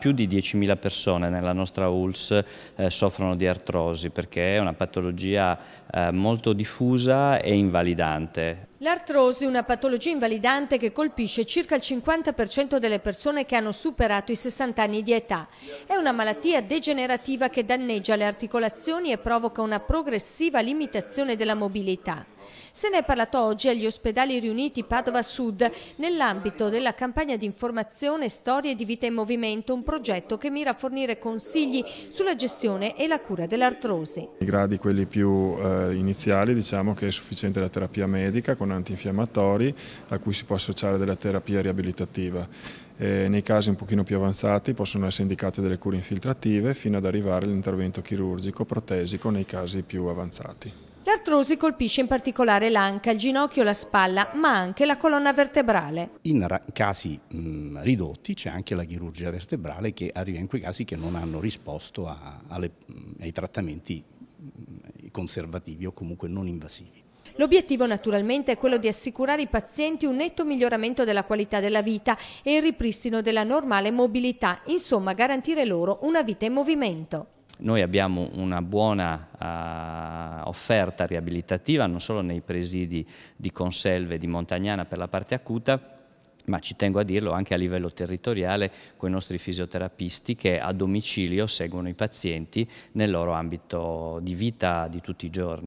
Più di 10.000 persone nella nostra ULSS soffrono di artrosi perché è una patologia molto diffusa e invalidante. L'artrosi è una patologia invalidante che colpisce circa il 50% delle persone che hanno superato i 60 anni di età. È una malattia degenerativa che danneggia le articolazioni e provoca una progressiva limitazione della mobilità. Se ne è parlato oggi agli ospedali riuniti Padova Sud nell'ambito della campagna di informazione Storie di vita in movimento, un progetto che mira a fornire consigli sulla gestione e la cura dell'artrosi. I gradi quelli più iniziali, diciamo che è sufficiente la terapia medica con antinfiammatori a cui si può associare della terapia riabilitativa. Nei casi un pochino più avanzati possono essere indicate delle cure infiltrative fino ad arrivare all'intervento chirurgico protesico nei casi più avanzati. L'artrosi colpisce in particolare l'anca, il ginocchio, la spalla, ma anche la colonna vertebrale. In casi ridotti c'è anche la chirurgia vertebrale che arriva in quei casi che non hanno risposto ai trattamenti conservativi o comunque non invasivi. L'obiettivo naturalmente è quello di assicurare ai pazienti un netto miglioramento della qualità della vita e il ripristino della normale mobilità, insomma garantire loro una vita in movimento. Noi abbiamo una buona offerta riabilitativa non solo nei presidi di Conselve e di Montagnana per la parte acuta, ma ci tengo a dirlo anche a livello territoriale con i nostri fisioterapisti che a domicilio seguono i pazienti nel loro ambito di vita di tutti i giorni.